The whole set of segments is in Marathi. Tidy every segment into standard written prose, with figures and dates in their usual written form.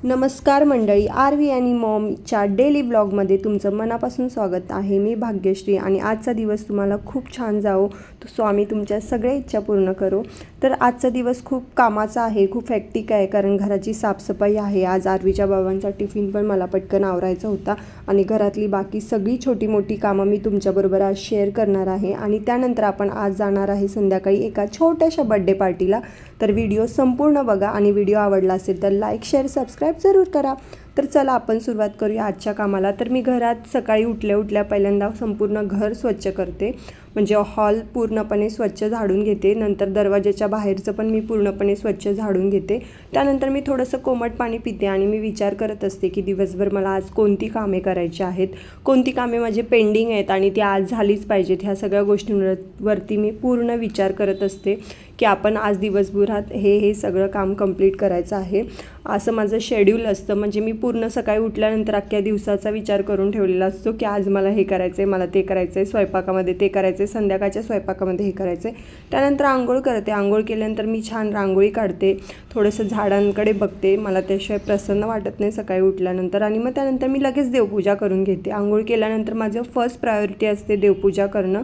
नमस्कार मंडळी, आरवी आणि मॉमच्या डेली ब्लॉगमध्ये तुमचं मनापासून स्वागत आहे। मी भाग्यश्री आणि आजचा दिवस तुम्हाला खूप छान जावो, तो स्वामी तुमच्या सगळ्या इच्छा पूर्ण करो। तर आजचा दिवस खूप कामाचा आहे, खूप हेक्टिक आहे, कारण घराची साफसफाई आहे। आज आरवीच्या बाबांचा टिफिन पण मला पटकन आवरायचा होता आणि घरातली बाकी सगळी छोटी मोठी कामं मी तुमच्याबरोबर आज शेअर करणार आहे। आणि त्यानंतर आपण आज जाणार आहे संध्याकाळी एका छोट्याशा बर्थडे पार्टीला। तर व्हिडिओ संपूर्ण बघा आणि व्हिडिओ आवडला असेल तर लाईक शेअर सबस्क्राइब जरूर करा। तर चला आपण सुरुवात करूया आजच्या कामाला। तर मी घरात सकाळी उठल्या पहिल्यांदा संपूर्ण घर स्वच्छ करते, म्हणजे हॉल पूर्णपणे स्वच्छ झाडून घेते। नंतर दरवाजाच्या बाहेरचं पण मी पूर्णपणे स्वच्छ झाडून घेते। त्यानंतर मी थोडंसं कोमट पाणी पिते आणि मी विचार करत असते की दिवसभर मला आज कोणती कामे करायची आहेत, कोणती कामे माझे पेंडिंग आहेत आणि ती आज झालीच पाहिजेत। ह्या सगळ्या गोष्टींवरती मी पूर्ण विचार करत असते की आपण आज दिवसभरात हे सगळं काम कंप्लीट करायचं आहे, असं माझं शेड्यूल असतं। म्हणजे मी पूर्ण सकाळी उठल्यानंतर अख्ख्या दिवसाचा विचार करून ठेवलेला असतो की आज मला हे करायचं आहे, मला ते करायचं आहे, स्वयंपाकामध्ये ते करायचं आहे, संध्याकाळच्या स्वयंपाकामध्ये हे करायचं आहे। त्यानंतर आंघोळ करते, आंघोळ केल्यानंतर मी छान रांगोळी काढते, थोडंसं झाडांकडे बघते, मला त्याशिवाय प्रसन्न वाटत नाही सकाळी उठल्यानंतर। आणि मग त्यानंतर मी लगेच देवपूजा करून घेते। आंघोळ केल्यानंतर माझं फर्स्ट प्रायोरिटी असते देवपूजा करणं।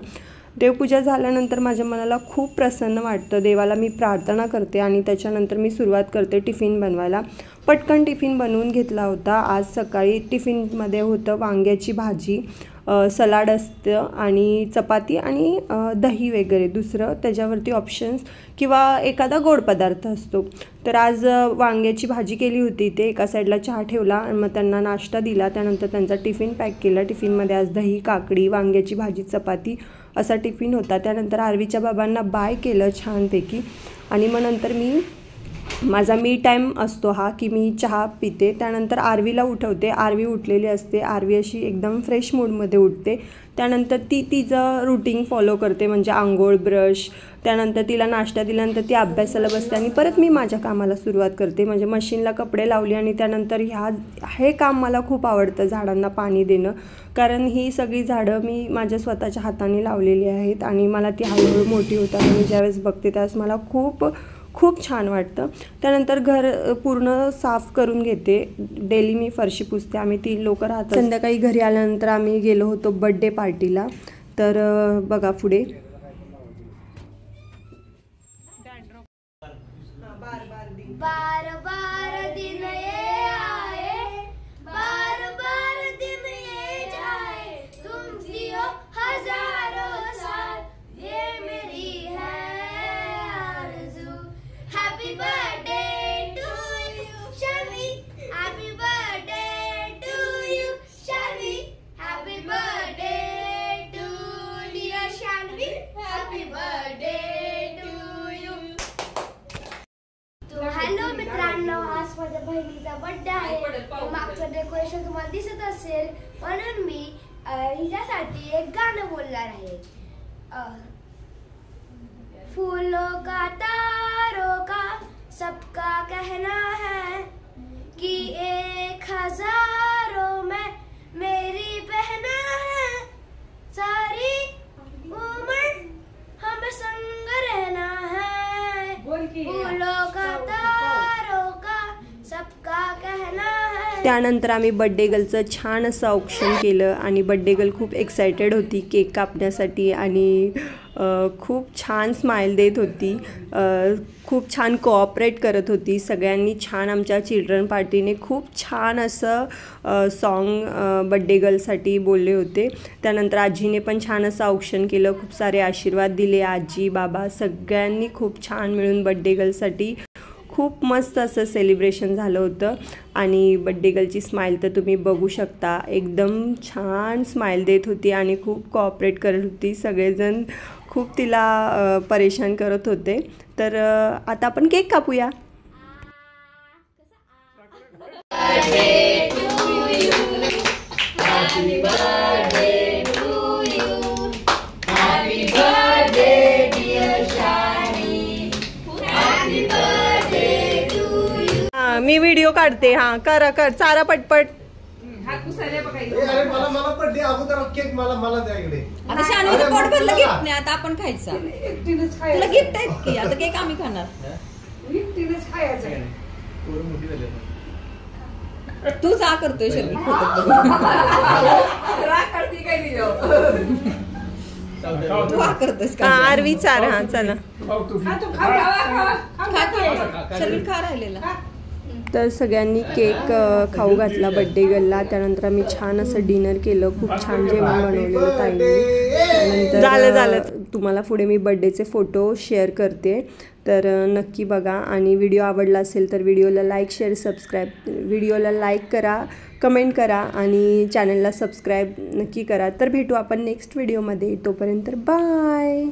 देवपूजा झाल्यानंतर माझ्या मनाला खूप प्रसन्न वाटतं, देवाला मी प्रार्थना करते आणि त्याच्यानंतर मी सुरुवात करते टिफिन बनवायला। पटकन टिफिन बनवून घेतला होता। आज सकाळी टिफिनमध्ये होतं वांग्याची भाजी, सलाड असतं आणि चपाती आणि दही वगैरे, दुसरं त्याच्यावरती ऑप्शन्स किंवा एखादा गोड पदार्थ असतो। तर आज वांग्याची भाजी केली होती, ते एका साईडला चहा ठेवला आणि मग त्यांना नाश्ता दिला। त्यानंतर त्यांचा टिफिन पॅक केला। टिफिनमध्ये आज दही, काकडी, वांग्याची भाजी, चपाती असा टिफिन होता। त्यानंतर आरवीच्या बाबांना बाय केलं छानपैकी आणि मग नंतर माझा मी टाईम असतो हा की मी चहा पिते। त्यानंतर आरवीला उठवते, आरवी उठलेली असते, आरवी अशी एकदम फ्रेश मूडमध्ये उठते। त्यानंतर ती तिचं रुटीन फॉलो करते, म्हणजे आंघोळ, ब्रश, त्यानंतर तिला नाश्ता दिल्यानंतर ती अभ्यासाला बसते आणि परत मी माझ्या कामाला सुरुवात करते, म्हणजे मशीनला कपडे लावली आणि त्यानंतर हे काम मला खूप आवडतं, झाडांना पाणी देणं। कारण ही सगळी झाडं मी माझ्या स्वतःच्या हाताने लावलेली आहेत आणि मला ती हळूहळू मोठी होतात आणि ज्यावेळेस बघते त्यावेळेस मला खूप छान वाटतं। त्यानंतर घर पूर्ण साफ करून घेते, डेली मी फरशी पुसते, आम्ही 3 लोक राहतो। संध्याकाळी घरी आल्यानंतर आम्ही गेलो होतो बर्थडे पार्टीला। तर बघा पुढे बार बार दिन ये आए, बार बार दिन ये जाए, तुम जियो हजारों साल, ये मेरी है आरज़ू। Happy birthday to you Shanvi, happy birthday to you Shanvi, happy birthday to dear Shanvi, happy birthday to you. Hello मित्रांनो, आज माझ्या बहिणीचा बर्थडे आहे। मागचं डेकोरेशन तुम्हाला दिसत असेल, म्हणून मी हिच्यासाठी एक गाणं बोलणार आहे। फूलों का तारों का सबका कहना है कि 1000 में मेरी बहना है, सारी उम्र हमें संग रहना है। फूलों का तारों का सबका कहना है। त्यानंतर आम्ही बर्थडे गर्लचं छान असं ऑप्शन केलं आणि बर्थडे गर्ल खूप एक्सायटेड होती केक कापण्यासाठी आणि खूप छान स्माईल देत होती, खूप छान कोऑपरेट करत होती। सगळ्यांनी छान, आमच्या चिल्ड्रन पार्टीने खूप छान असं सॉन्ग बर्थडे गर्लसाठी बोलले होते। त्यानंतर आजीने पण छान असं ऑप्शन केलं, खूप सारे आशीर्वाद दिले, आजी बाबा सगळ्यांनी खूप छान मिळून बर्थडे गर्लसाठी खूप मस्त असं सेलिब्रेशन झालं होतं। आणि बर्थडे गर्लची स्माईल तर तुम्ही बघू शकता, एकदम छान स्माईल देत होती आणि खूप कोऑपरेट करत होती। सगळेजण खूप तिला परेशान करत होते। तर आता आपण केक कापूया। मी व्हिडिओ काढते, हां कर चारा पटपट। मला पडली अगोदर केक मला द्या इकडे। आता शानूचं पोट भरलं गिफ्ट नाही, आता आपण खायचं। तुला गिफ्ट आहेत की आता केक आम्ही खाणार, एकटीनेच खायचं। मोठी झाली तू जा करतोय शर्मिन तू हा करतोयस का आरवी चार हा चला. शर्मिन खा राहिलेला. तर सगळ्यांनी केक खाऊ घातला, बड्डे गेला. त्यानंतर आम्ही छान असं डिनर केलं. खूप छान जेवण बनवलेलं ताईंनी. त्यानंतर झालं तुम्हाला पुढे मी बड्डेचे फोटो शेअर करते, तर नक्की बघा. आणि व्हिडिओ आवडला असेल तर व्हिडिओला लाईक, शेअर, सबस्क्राईब, व्हिडिओला लाईक करा, कमेंट करा आणि चॅनलला सबस्क्राईब नक्की करा. तर भेटू आपण नेक्स्ट व्हिडिओमध्ये. तोपर्यंत बाय.